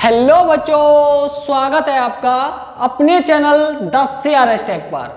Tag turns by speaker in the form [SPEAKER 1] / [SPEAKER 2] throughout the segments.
[SPEAKER 1] Hello बच्चों, स्वागत है आपका अपने चैनल 10 CRS टेक पर।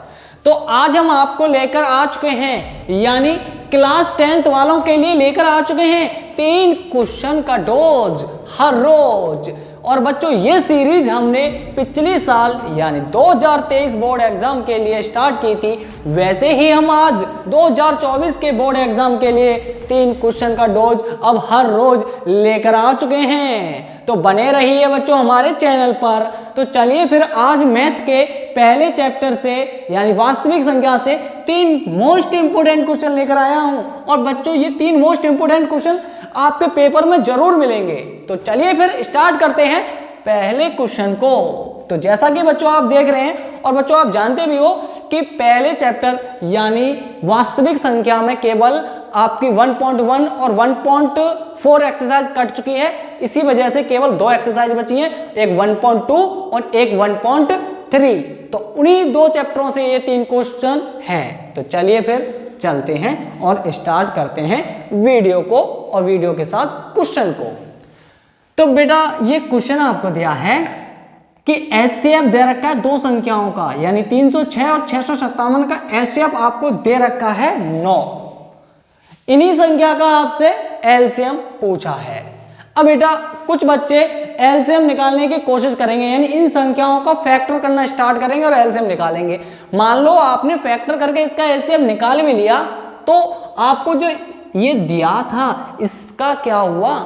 [SPEAKER 1] तो आज हम आपको लेकर आ चुके हैं, यानी क्लास 10th वालों के लिए लेकर आ चुके हैं 3 क्वेश्चन का डोज हर रोज। और बच्चों ये सीरीज हमने पिछली साल यानी 2023 बोर्ड एग्जाम के लिए स्टार्ट की थी। वैसे ही हम आज 2024 के बोर्ड एग्जाम के लिए 3 क्वेश्चन का डोज अब हर रोज लेकर आ चुके हैं। तो बने रहिए बच्चों हमारे चैनल पर। तो चलिए फिर आज मैथ के पहले चैप्टर से यानी वास्तविक संख्या से 3 मोस्ट इंपोर्टेंट क्वेश्चन लेकर आया हूं। और बच्चों ये 3 मोस्ट इंपोर्टेंट क्वेश्चन आपके पेपर में जरूर मिलेंगे। तो चलिए फिर स्टार्ट करते हैं पहले क्वेश्चन को। तो जैसा कि बच्चों आप देख रहे हैं और बच्चों आप जानते भी हो कि पहले चैप्टर यानी वास्तविक संख्या में केवल आपकी 1.1 और 1.4 एक्सरसाइज कट चुकी है। इसी वजह से केवल 2 एक्सरसाइज बची हैं, एक 1.2 और एक 1.3। तो उन्हीं 2 चैप्टरों से ये 3 क्वेश्चन हैं। तो चलिए फिर चलते हैं और स्टार्ट करते हैं वीडियो को और वीडियो के साथ क्वेश्चन को। तो बेटा ये क्वेश्चन आपको दिया है कि एचसीएफ दे रखा है 2 संख्याओं का, यानी 306 और 657 का एचसीएफ आपको दे रखा है 9। इन्हीं संख्या का आपसे एलसीएम पूछा है। अब बेटा कुछ बच्चे एलसीएम निकालने की कोशिश करेंगे, यानी इन संख्याओं का फैक्टर करना स्टार्ट करेंगे और एलसीएम निकालेंगे। मान लो आपने फैक्टर करके इसका एलसीएम निकाल भी लिया, तो आपको जो ये दिया था इसका क्या हुआ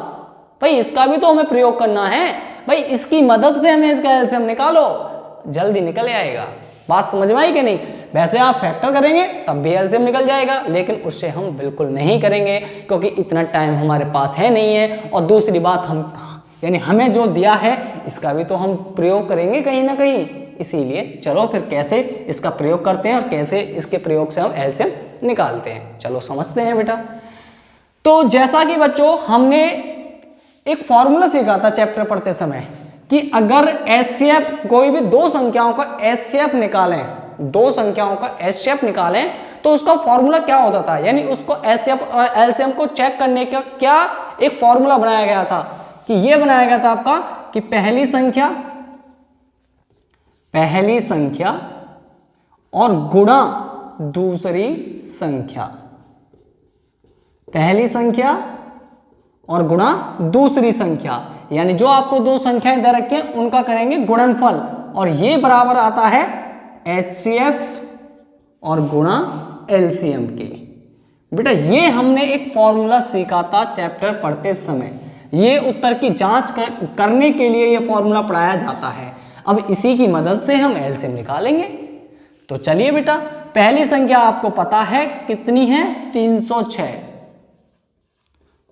[SPEAKER 1] भाई, इसका भी तो हमें प्रयोग करना है भाई। इसकी मदद से हमें इसका एलसीएम निकालो, जल्दी निकल आएगा। बात समझ में आई कि नहीं? वैसे आप फैक्टर करेंगे तब भी एलसीएम निकल जाएगा, लेकिन उससे हम बिल्कुल नहीं करेंगे क्योंकि इतना टाइम हमारे पास है नहीं है। और दूसरी बात हम यानी हमें जो दिया है इसका भी तो हम प्रयोग करेंगे कहीं ना कहीं। इसीलिए चलो फिर कैसे इसका प्रयोग करते हैं और कैसे इसके प्रयोग से हम एलसीएम निकालते हैं, चलो समझते हैं बेटा। तो जैसा कि बच्चों हमने एक फॉर्मूला सीखा था चैप्टर पढ़ते समय कि अगर एचसीएफ कोई भी 2 संख्याओं का एचसीएफ निकालें, 2 संख्याओं का एचसीएफ निकालें तो उसका फॉर्मूला क्या होता था, यानी उसको एचसीएफ और एलसीएम को चेक करने का क्या एक फॉर्मूला बनाया गया था कि ये बनाया गया था आपका कि पहली संख्या और गुणा दूसरी संख्या, पहली संख्या और गुणा दूसरी संख्या, यानी जो आपको 2 संख्याएं दे रखी हैं उनका करेंगे गुणनफल, और ये बराबर आता है एचसीएफ और गुणा एलसीएम के। बेटा ये हमने एक फॉर्मूला सीखा था चैप्टर पढ़ते समय। ये उत्तर की जांच करने के लिए ये फॉर्मूला पढ़ाया जाता है। अब इसी की मदद से हम एलसीएम निकालेंगे। तो चलिए बेटा पहली संख्या आपको पता है कितनी है, 306,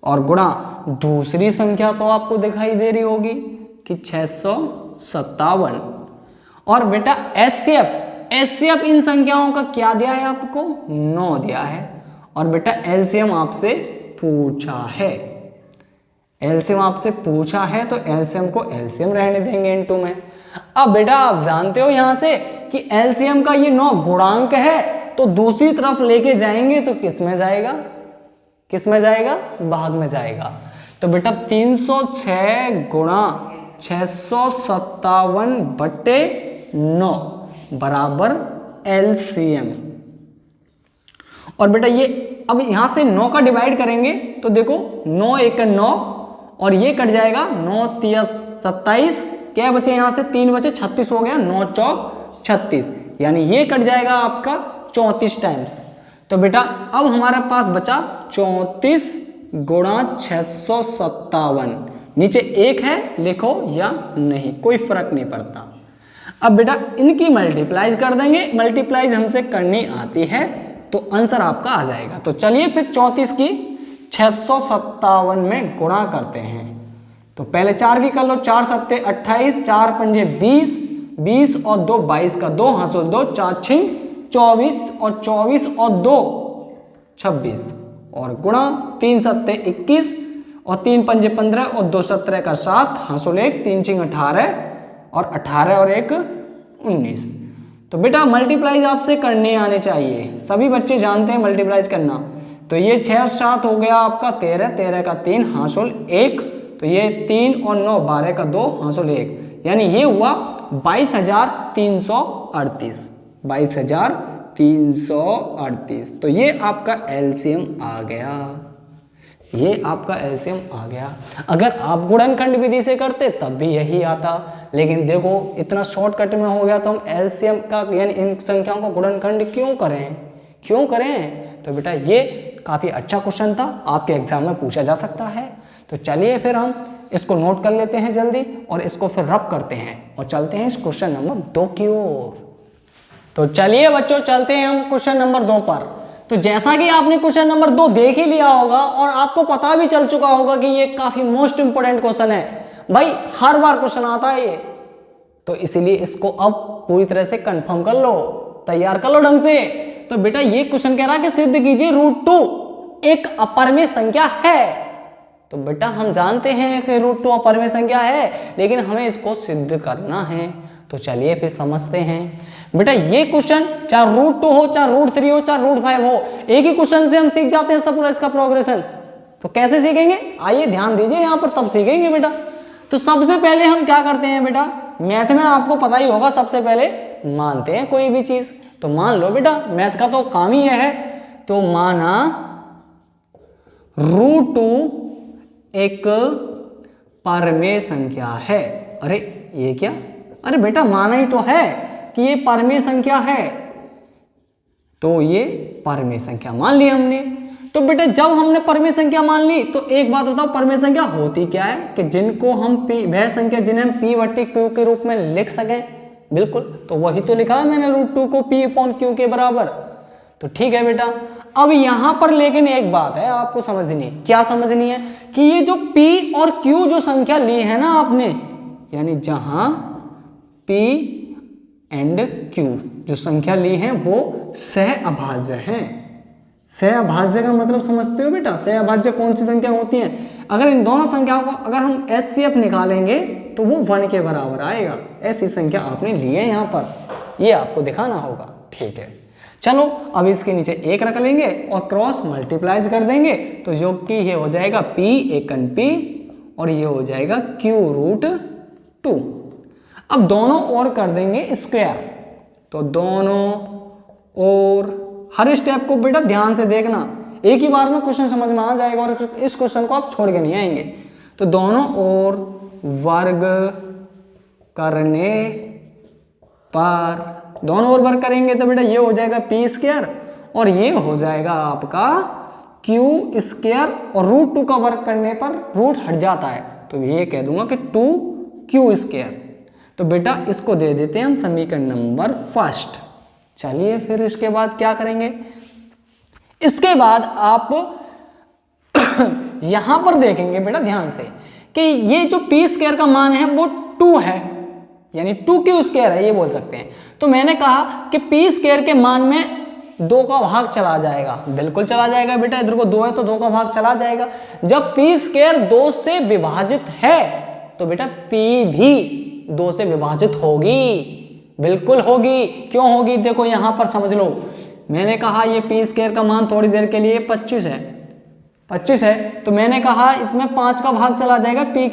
[SPEAKER 1] और गुणा दूसरी संख्या तो आपको दिखाई दे रही होगी कि 657। और बेटा एचसीएफ इन संख्याओं का क्या दिया है आपको, 9 दिया है। और बेटा एलसीएम आपसे पूछा है, एलसीएम आपसे पूछा है तो एलसीएम को एलसीएम रहने देंगे इनटू में। अब बेटा आप जानते हो यहां से कि एलसीएम का ये 9 गुणांक है, तो दूसरी तरफ लेके जाएंगे तो किस में जाएगा, भाग में जाएगा। तो बेटा 306 गुणा 657/9 बराबर एलसीएम। और बेटा ये अब यहां से 9 का डिवाइड करेंगे तो देखो 9 1 9 और ये कट जाएगा, 9 3 27, क्या बचे यहां से 3 बचे, 36 हो गया, 9 चौक 36, यानी ये कट जाएगा आपका 34 टाइम्स। तो बेटा अब हमारे पास बचा 34 गुणा 657, नीचे 1 है लिखो या नहीं कोई फर्क नहीं पड़ता। अब बेटा इनकी मल्टीप्लाइज कर देंगे, मल्टीप्लाइज हमसे करनी आती है तो आंसर आपका आ जाएगा। तो चलिए फिर 34 की 657 में गुणा करते हैं। तो पहले 4 की कर लो, 4 7 28, 4 पंजे 20, 20 और 2 22 का 2 हासुल 2, 4 6 24 और 24 और 2 26, और गुणा 3 7 21 और 3 पंजे 15 और 2 17 का 7 हासुल 1, 3 6 18 और 18 और 1 19। तो बेटा मल्टीप्लाइज आपसे करने आने चाहिए, सभी बच्चे जानते हैं मल्टीप्लाइज करना। तो ये 6 और 7 हो गया आपका 13, 13 का 3 हासुल 1, तो ये 3 और 9 12 का 2 हासिल 1, यानी ये हुआ 22,338। 22,338, तो ये आपका एलसीएम आ गया। ये आपका एलसीएम आ गया। अगर आप गुणनखंड विधि से करते तब भी यही आता, लेकिन देखो इतना शॉर्टकट में हो गया तो हम एलसीएम का यानी इन संख्याओं का गुणनखंड क्यों करें। तो बेटा ये काफ़ी अच्छा क्वेश्चन था, आपके एग्जाम में पूछा जा सकता है। तो चलिए फिर हम इसको नोट कर लेते हैं जल्दी और इसको फिर रब करते हैं और चलते हैं इस क्वेश्चन नंबर 2 की ओर। तो चलिए बच्चों चलते हैं हम क्वेश्चन नंबर 2 पर। तो जैसा कि आपने क्वेश्चन नंबर 2 देख ही लिया होगा और आपको पता भी चल चुका होगा कि ये काफी मोस्ट इंपोर्टेंट क्वेश्चन है भाई, हर बार क्वेश्चन आता है ये, तो इसीलिए इसको अब पूरी तरह से कंफर्म कर लो, तैयार कर लो ढंग से। तो बेटा ये क्वेश्चन कह रहा है कि सिद्ध कीजिए √2 एक अपरिमेय संख्या है। तो बेटा हम जानते हैं कि √2 अपरिमेय संख्या है, लेकिन हमें इसको सिद्ध करना है। तो चलिए फिर समझते हैं। बेटा ये क्वेश्चन चाहे √2 हो, चाहे √3 हो, चाहे √5 हो, एक ही क्वेश्चन से हम सीख जाते हैं सब पूरा इसका प्रोग्रेशन। तो कैसे सीखेंगे, आइए ध्यान दीजिए यहाँ पर, तब सीखेंगे बेटा। तो सबसे पहले हम क्या करते हैं बेटा, मैथ में आपको पता ही होगा, सबसे पहले मानते हैं कोई भी चीज। तो मान लो बेटा, मैथ का तो काम ही है। तो माना √2 एक परमेय संख्या है। अरे ये क्या, अरे बेटा माना ही तो है कि ये परमेय संख्या है, तो ये परमेय संख्या मान ली हमने। तो बेटा जब हमने परमेय संख्या मान ली तो एक बात बताओ, परमेय संख्या होती क्या है कि जिनको हम वह संख्या जिन्हें हम P/Q के रूप में लिख सकें। बिल्कुल, तो वही तो लिखा है मैंने √2 को P/Q के बराबर। तो ठीक है बेटा, अब यहां पर लेकिन एक बात है आपको समझनी। क्या समझनी है कि ये जो P और Q जो संख्या ली है ना आपने, यानी जहां P एंड Q जो संख्या ली है वो सहअभाज्य है। सहअभाज्य का मतलब समझते हो बेटा, सहअभाज्य कौन सी संख्या होती है। अगर इन दोनों संख्याओं को अगर हम HCF निकालेंगे तो वो 1 के बराबर आएगा। ऐसी संख्या आपने ली है यहाँ पर, ये आपको दिखाना होगा। ठीक है, चलो अब इसके नीचे 1 रख लेंगे और क्रॉस मल्टीप्लाइज कर देंगे, तो जो कि ये हो जाएगा P एकन P और ये हो जाएगा Q√2। अब दोनों ओर कर देंगे स्क्वायर, तो दोनों ओर, हर स्टेप को बेटा ध्यान से देखना, एक ही बार में क्वेश्चन समझ में आ जाएगा और इस क्वेश्चन को आप छोड़ के नहीं आएंगे। तो दोनों ओर वर्ग करने पर, दोनों ओर वर्ग करेंगे तो बेटा ये हो जाएगा P² और ये हो जाएगा आपका Q² और √2 का वर्ग करने पर रूट हट जाता है, तो ये कह दूंगा कि 2Q²। तो बेटा इसको दे देते हैं हम समीकरण नंबर 1। चलिए फिर इसके बाद क्या करेंगे, इसके बाद आप यहां पर देखेंगे बेटा ध्यान से कि ये जो P² का मान है वो 2 है, यानी 2Q² है, ये बोल सकते हैं। तो मैंने कहा कि P² के मान में 2 का भाग चला जाएगा। बिल्कुल चला जाएगा बेटा, इधर को 2 है तो 2 का भाग चला जाएगा। जब P² 2 से विभाजित है तो बेटा P भी 2 से विभाजित होगी। बिल्कुल होगी, क्यों होगी देखो यहां पर समझ लो। मैंने कहा ये P² का मान थोड़ी देर के लिए 25 है, तो मैंने कहा इसमें 5 का भाग चला जाएगा P²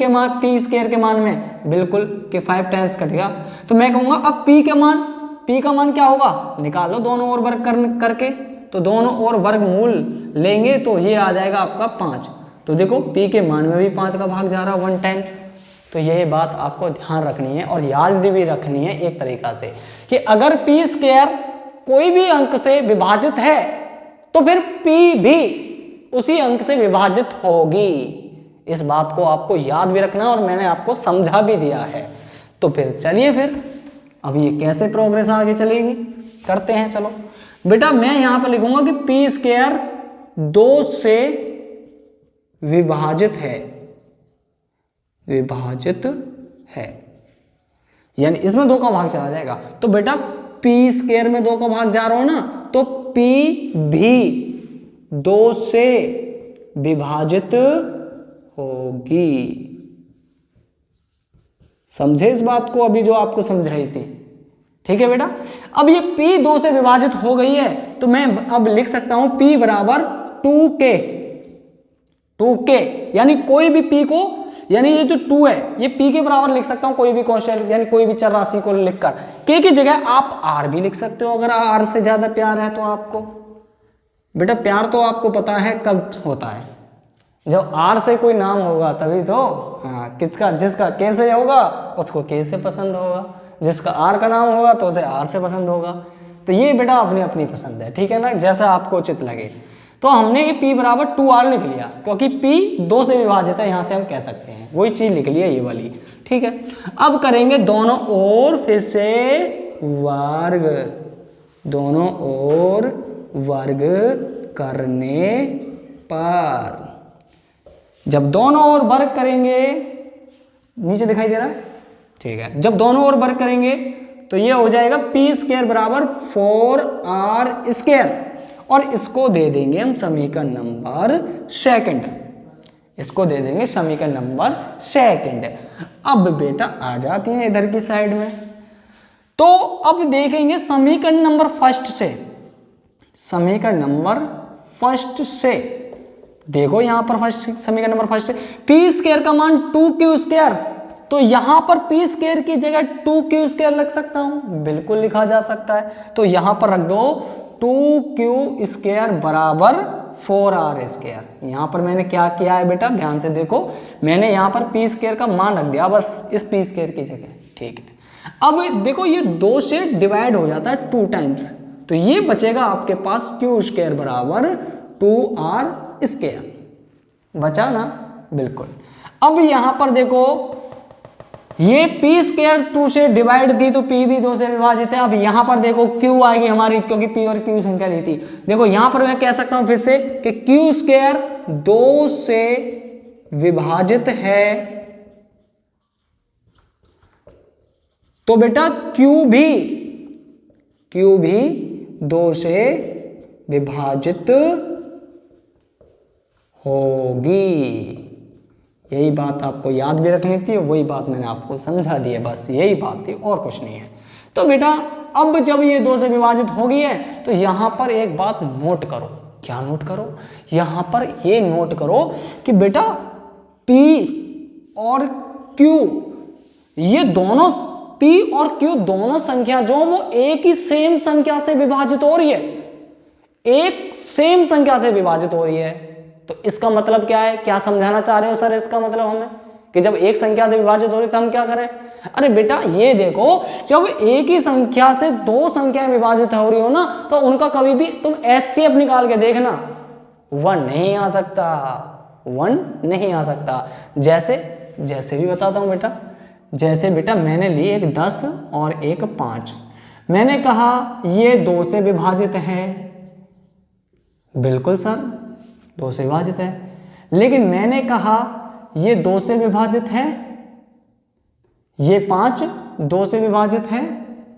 [SPEAKER 1] के मान में, बिल्कुल कि 5 टाइम्स कटेगा। तो मैं कहूंगा अब P का मान क्या होगा, निकालो दोनों ओर वर्ग करके, तो दोनों ओर वर्गमूल लेंगे तो ये आ जाएगा आपका 5। तो देखो P के मान में भी 5 का भाग जा रहा है 1 टाइम्स। तो ये बात आपको ध्यान रखनी है और याद भी रखनी है एक तरीका से कि अगर P² कोई भी अंक से विभाजित है तो फिर P भी उसी अंक से विभाजित होगी। इस बात को आपको याद भी रखना और मैंने आपको समझा भी दिया है। तो फिर चलिए फिर अब ये कैसे प्रोग्रेस आगे चलेगी करते हैं। चलो बेटा मैं यहां पर लिखूंगा कि P² 2 से विभाजित है, यानी इसमें 2 का भाग चला जाएगा। तो बेटा P² में 2 का भाग जा रहा हो ना, तो P भी 2 से विभाजित होगी। समझे इस बात को अभी जो आपको समझाई थी, ठीक है बेटा। अब ये P 2 से विभाजित हो गई है तो मैं अब लिख सकता हूं P बराबर 2K, यानी कोई भी P को यानी ये जो 2 है ये p के बराबर लिख सकता हूँ कोई भी कांस्टेंट यानी कोई भी चर राशि को लिखकर। k की जगह आप r भी लिख सकते हो अगर r से ज्यादा प्यार है तो आपको। बेटा प्यार तो आपको पता है कब होता है, जब r से कोई नाम होगा तभी तो। हाँ, किसका जिसका k से होगा उसको k से पसंद होगा, जिसका r का नाम होगा तो उसे r से पसंद होगा। तो ये बेटा अपनी अपनी पसंद है, ठीक है ना, जैसा आपको उचित लगे। तो हमने ये p बराबर 2r लिख लिया क्योंकि p 2 से विभाजित है, यहाँ से हम कह सकते हैं वही चीज लिख लिया ये वाली, ठीक है। अब करेंगे दोनों ओर फिर से वर्ग, दोनों ओर वर्ग करने पर, जब दोनों ओर वर्ग करेंगे, नीचे दिखाई दे रहा है, ठीक है, जब दोनों ओर वर्ग करेंगे तो ये हो जाएगा p² बराबर 4r², और इसको दे देंगे हम समीकरण नंबर सेकंड, इसको दे देंगे समीकरण नंबर सेकंड। अब बेटा आ जाती हैं इधर की साइड में, तो अब देखेंगे समीकरण नंबर फर्स्ट से, समीकरण नंबर फर्स्ट से देखो यहां पर फर्स्ट समीकरण नंबर फर्स्ट से p² का मान 2q², तो यहां पर p² की जगह 2q² लग सकता हूं, बिल्कुल लिखा जा सकता है। तो यहां पर रख दो 2q² बराबर 4r²। यहां पर मैंने क्या किया है बेटा, ध्यान से देखो, मैंने यहां पर p² का मान रख दिया बस इस p² की जगह, ठीक है। अब देखो ये 2 से डिवाइड हो जाता है 2 टाइम्स, तो ये बचेगा आपके पास q² बराबर 2r², बचा ना, बिल्कुल। अब यहां पर देखो ये p² 2 से डिवाइड थी तो p भी 2 से विभाजित है। अब यहां पर देखो q आएगी हमारी क्योंकि p और q संख्या ली थी। देखो यहां पर मैं कह सकता हूं फिर से कि q² 2 से विभाजित है, तो बेटा q भी 2 से विभाजित होगी। यही बात आपको याद भी रखनी थी, वही बात मैंने आपको समझा दी है, बस यही बात थी और कुछ नहीं है। तो बेटा अब जब ये 2 से विभाजित हो गई है तो यहां पर एक बात नोट करो। क्या नोट करो, यहां पर ये नोट करो कि बेटा p और q, ये दोनों p और q दोनों संख्या जो वो एक ही सेम संख्या से विभाजित हो रही है, एक सेम संख्या से विभाजित हो रही है। तो इसका मतलब क्या है, क्या समझाना चाह रहे हो सर इसका मतलब हमें, कि जब एक संख्या से विभाजित हो रही तो हम क्या करें। अरे बेटा ये देखो, जब एक ही संख्या से 2 संख्याएं विभाजित हो रही हो ना, तो उनका कभी भी तुम HCF निकाल के देखना, 1 नहीं आ सकता, 1 नहीं आ सकता। जैसे भी बताता हूं बेटा, जैसे बेटा मैंने ली एक 10 और एक 5, मैंने कहा ये 2 से विभाजित है, बिल्कुल सर 2 से विभाजित है, लेकिन मैंने कहा ये 2 से विभाजित है, ये 5 2 से विभाजित है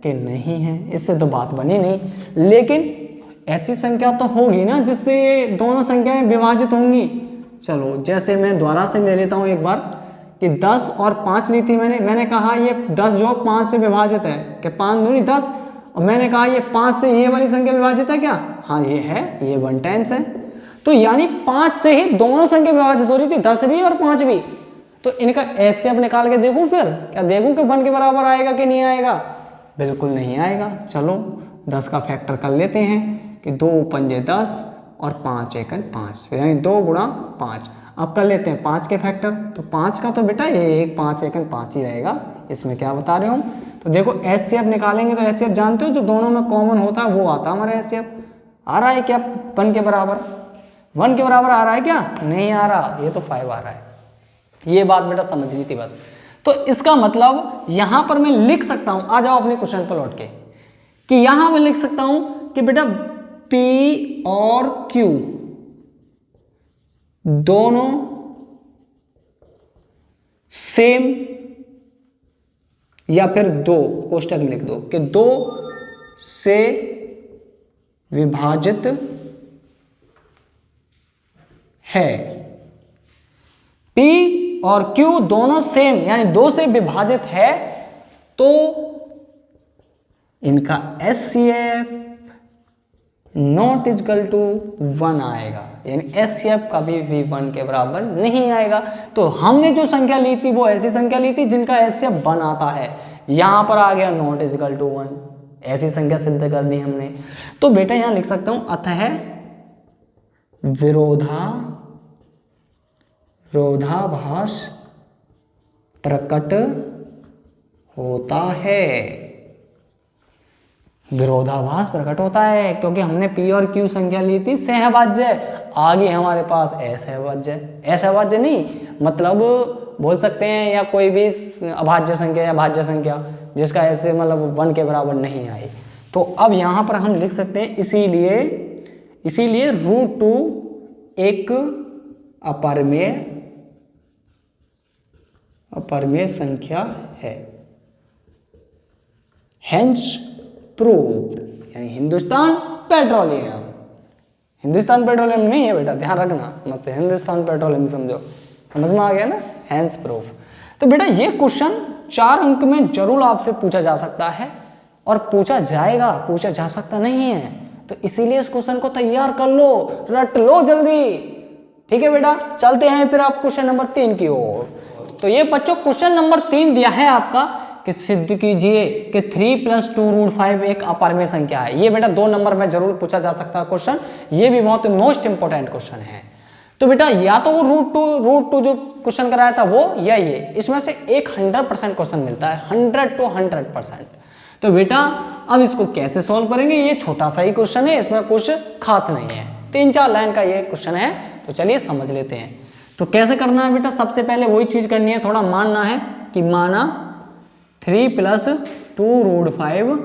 [SPEAKER 1] कि नहीं है, इससे तो बात बनी नहीं। लेकिन ऐसी संख्या तो होगी ना जिससे ये दोनों संख्याएं विभाजित होंगी। चलो जैसे मैं दोबारा से ले लेता हूं एक बार कि 10 और 5 ली थी मैंने कहा ये 10 जो 5 से विभाजित है, कि 5 दूनी 10, और मैंने कहा ये 5 से ये वाली संख्या विभाजित है क्या, हाँ ये है, ये 1 टाइम्स है। तो यानी 5 से ही दोनों संख्या विभाजित हो रही थी, 10 भी और 5 भी। तो इनका HCF निकाल के देखूं, फिर क्या देखूं कि 1 के बराबर आएगा कि नहीं आएगा, बिल्कुल नहीं आएगा। चलो 10 का फैक्टर कर लेते हैं कि 2 पंजे 10 और 5 एकन 5, यानी 2 गुणा 5। अब कर लेते हैं 5 के फैक्टर, तो 5 का तो बेटा 1 5 एकन 5 ही रहेगा, इसमें क्या बता रहे हो। तो देखो HCF निकालेंगे तो HCF जानते हो जो दोनों में कॉमन होता है वो आता है हमारा HCF। आ रहा है क्या 1 के बराबर, 1 के बराबर आ रहा है क्या, नहीं आ रहा, ये तो 5 आ रहा है। ये बात बेटा समझनी थी बस। तो इसका मतलब यहां पर मैं लिख सकता हूं, आ जाओ अपने क्वेश्चन पर लौट के, कि यहां मैं लिख सकता हूं कि बेटा P और Q दोनों सेम, या फिर 2 कोष्टक में लिख दो कि 2 से विभाजित है। P और Q दोनों सेम यानी 2 से विभाजित है, तो इनका HCF नॉट इजकल टू 1 आएगा, यानी HCF कभी भी 1 के बराबर नहीं आएगा। तो हमने जो संख्या ली थी वो ऐसी संख्या ली थी जिनका HCF 1 आता है, यहां पर आ गया नॉट इजकल टू 1, ऐसी संख्या सिद्ध कर दी हमने। तो बेटा यहां लिख सकता हूं अतः विरोधाभास प्रकट होता है, विरोधाभास प्रकट होता है, क्योंकि हमने P और Q संख्या ली थी सहभाज्य, आगे हमारे पास असहभाज्य, असहभाज्य नहीं मतलब बोल सकते हैं, या कोई भी अभाज्य संख्या या भाज्य संख्या जिसका ऐसे मतलब 1 के बराबर नहीं आई। तो अब यहाँ पर हम लिख सकते हैं इसीलिए √2 एक अपरिमेय संख्या है, हेंस प्रूव्ड, यानी हिंदुस्तान पेट्रोलियम नहीं है बेटा, ध्यान रखना मत, हिंदुस्तान पेट्रोलियम समझो, समझ में आ गया ना, हेंस प्रूफ। तो बेटा ये क्वेश्चन 4 अंक में जरूर आपसे पूछा जा सकता है और पूछा जाएगा, पूछा जा सकता नहीं है, तो इसीलिए इस क्वेश्चन को तैयार कर लो, रट लो जल्दी, ठीक है बेटा। चलते हैं फिर आप क्वेश्चन नंबर 3 की ओर। तो ये बच्चों क्वेश्चन नंबर 3 दिया है आपका कि सिद्ध कीजिए कि 3 + 2√5 एक अपरिमेय संख्या है। ये बेटा 2 नंबर में जरूर पूछा जा सकता है क्वेश्चन, ये भी बहुत मोस्ट इंपोर्टेंट क्वेश्चन है। तो बेटा या तो वो √2 जो क्वेश्चन कराया था वो, या ये, इसमें से एक 100% क्वेश्चन मिलता है, 100 to 100%। तो बेटा अब इसको कैसे सॉल्व करेंगे, ये छोटा सा ही क्वेश्चन है, इसमें कुछ खास नहीं है, 3-4 लाइन का ये क्वेश्चन है, तो चलिए समझ लेते हैं। तो कैसे करना है बेटा, सबसे पहले वही चीज करनी है, थोड़ा मानना है कि माना 3 + 2√5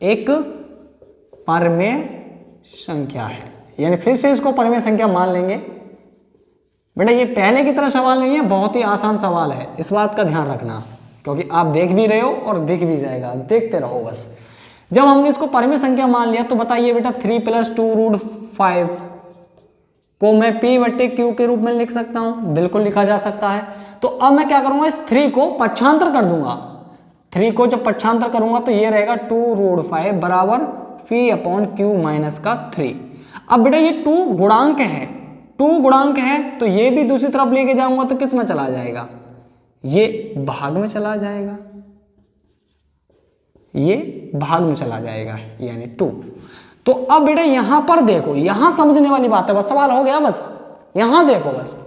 [SPEAKER 1] एक परमेय संख्या है, यानी फिर से इसको परमेय संख्या मान लेंगे। बेटा ये पहले की तरह सवाल नहीं है, बहुत ही आसान सवाल है, इस बात का ध्यान रखना, क्योंकि आप देख भी रहे हो और दिख भी जाएगा, देखते रहो बस। जब हमने इसको परमेय संख्या मान लिया तो बताइए बेटा 3 + 2√5 को मैं P/Q के रूप में लिख सकता हूं, बिल्कुल लिखा जा सकता है। तो अब मैं क्या करूंगा, इस 3 को पक्षांतर कर दूंगा, 3 को जब पक्षांतर करूंगा तो ये रहेगा 2√5 बराबर P/Q-3। अब बेटा ये 2 गुणांक है, 2 गुणांक है, तो ये भी दूसरी तरफ लेके जाऊंगा तो किस में चला जाएगा, ये भाग में चला जाएगा, ये भाग में चला जाएगा, यानी 2। तो अब बेटा यहां पर देखो, यहां समझने वाली बात है, बस सवाल हो गया, बस यहां देखो बस।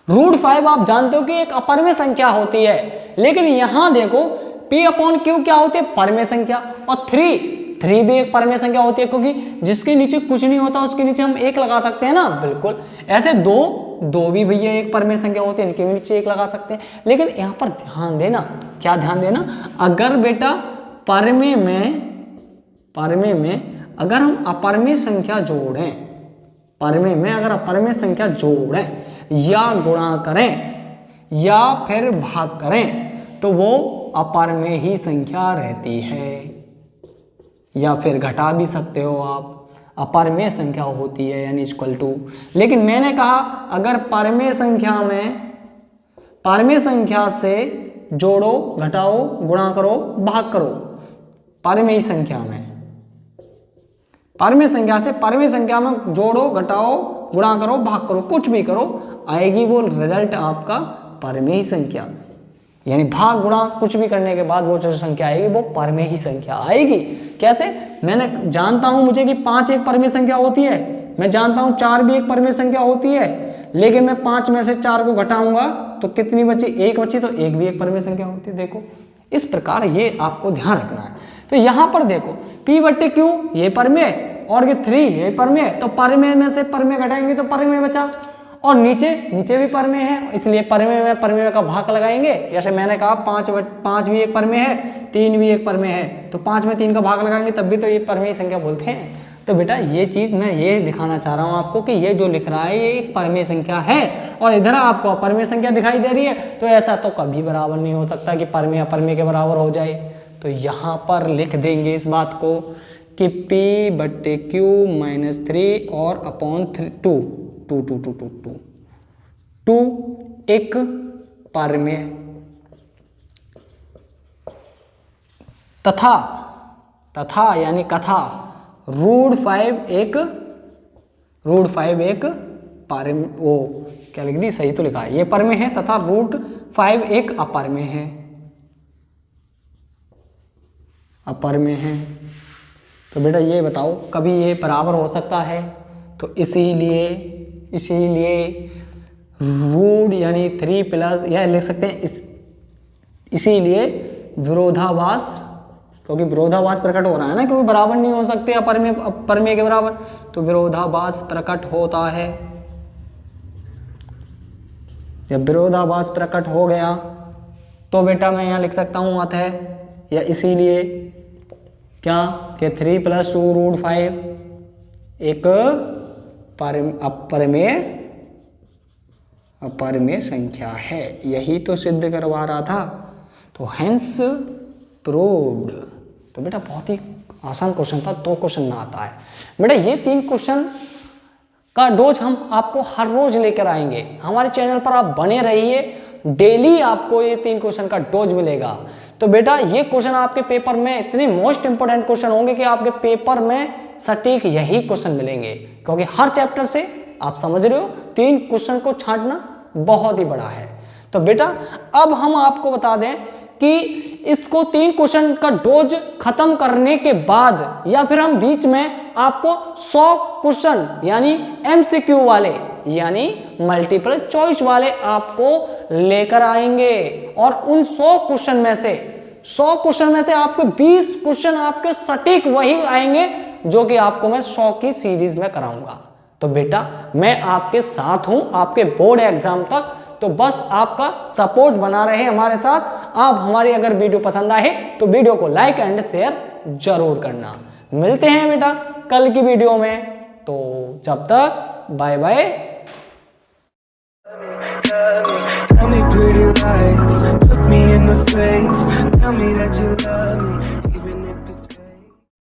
[SPEAKER 1] √5 आप जानते हो कि एक अपरिमेय संख्या होती है, लेकिन यहां देखो P/Q क्या होती है, परमेय संख्या, और 3 भी एक परमेय संख्या होती है, क्योंकि जिसके नीचे कुछ नहीं होता उसके नीचे हम 1 लगा सकते हैं ना, बिल्कुल। ऐसे 2 भी भैया एक परमेय संख्या होती है, इनके भी नीचे 1 लगा सकते हैं। लेकिन यहां पर ध्यान देना, क्या ध्यान देना, अगर बेटा परमेय में अगर हम अपरिमेय संख्या जोड़ें, परमेय में अगर अपरिमेय संख्या जोड़ें या गुणा करें या फिर भाग करें तो वो अपरिमेय ही संख्या रहती है, या फिर घटा भी सकते हो आप, अपरिमेय संख्या होती है, यानी इक्वल टू। लेकिन मैंने कहा अगर परमेय संख्या से जोड़ो, घटाओ, गुणा करो, भाग करो, परमेय संख्या में जोड़ो, घटाओ, गुणा करो, भाग करो, कुछ भी करो, आएगी वो रिजल्ट आपका परमेय संख्या, यानी भाग गुणा कुछ भी करने के बाद वो जो संख्या आएगी वो परमेय ही संख्या आएगी। कैसे, मैंने जानता हूं मुझे कि 5 एक परमेय संख्या होती है, मैं जानता हूं 4 भी एक परमेय संख्या होती है, लेकिन मैं 5 में से 4 को घटाऊंगा तो कितनी बची, 1 बची, तो 1 भी एक परमेय संख्या होती है। देखो इस प्रकार ये आपको ध्यान रखना है। तो यहां पर देखो P/Q ये परमेय और ये 3 ये परमेय, तो परमेय में से परमेय घटाएंगे तो परमेय बचा, और नीचे भी परमेय है, इसलिए परमेय में परमेय का भाग लगाएंगे। जैसे मैंने कहा 5 भी एक परमेय है, 3 भी एक परमेय है, तो 5 में 3 का भाग लगाएंगे तब भी तो ये परमेय संख्या बोलते हैं। तो बेटा ये चीज मैं ये दिखाना चाह रहा हूं आपको कि ये जो लिख रहा है ये एक परमेय संख्या है, और इधर आपको अपरिमेय संख्या दिखाई दे रही है, तो ऐसा तो कभी बराबर नहीं हो सकता कि परमेय अपरिमेय के बराबर हो जाए। तो यहां पर लिख देंगे इस बात को कि P/Q-3 और अपॉन 2 एक परमेय तथा यानी कथा √5 एक पारम, वो क्या लिख दी, सही तो लिखा है, ये परमेय है तथा √5 एक अपरमेय है, अपरमेय है। तो बेटा ये बताओ कभी ये बराबर हो सकता है? तो इसीलिए रूट यानी 3 प्लस, यह लिख सकते हैं इसीलिए विरोधाभास, क्योंकि विरोधाभास प्रकट हो रहा है ना, क्योंकि बराबर नहीं हो सकते अपरमेय के बराबर, तो विरोधाभास प्रकट होता है। जब विरोधाभास प्रकट हो गया तो बेटा मैं यहाँ लिख सकता हूँ अतः, या इसीलिए क्या कि 3 + 2 √5 एक अपरमेय संख्या है। यही तो सिद्ध करवा रहा था, तो हेंस प्रूव्ड। तो बेटा बहुत ही आसान क्वेश्चन था, 2 क्वेश्चन में आता है। बेटा ये 3 क्वेश्चन का डोज हम आपको हर रोज लेकर आएंगे। हमारे चैनल पर आप बने रहिए, डेली आपको ये 3 क्वेश्चन का डोज मिलेगा। तो बेटा ये क्वेश्चन आपके पेपर में इतने मोस्ट इंपोर्टेंट क्वेश्चन होंगे कि आपके पेपर में सटीक यही क्वेश्चन मिलेंगे, क्योंकि हर चैप्टर से आप समझ रहे हो 3 क्वेश्चन को छांटना बहुत ही बड़ा है। तो बेटा अब हम आपको बता दें कि इसको 3 क्वेश्चन का डोज खत्म करने के बाद या फिर हम बीच में आपको 100 क्वेश्चन यानी MCQ वाले यानी मल्टीपल चॉइस वाले आपको लेकर आएंगे, और उन 100 क्वेश्चन में से आपके 20 क्वेश्चन आपके सटीक वही आएंगे जो कि आपको मैं 100 की सीरीज में कराऊंगा। तो बेटा मैं आपके साथ हूं आपके बोर्ड एग्जाम तक, तो बस आपका सपोर्ट बना रहे हमारे साथ। आप हमारी अगर वीडियो पसंद आए तो वीडियो को लाइक एंड शेयर जरूर करना। मिलते हैं बेटा कल की वीडियो में, तो जब तक bye bye. Tell me pretty lies, look me in the face, tell me that you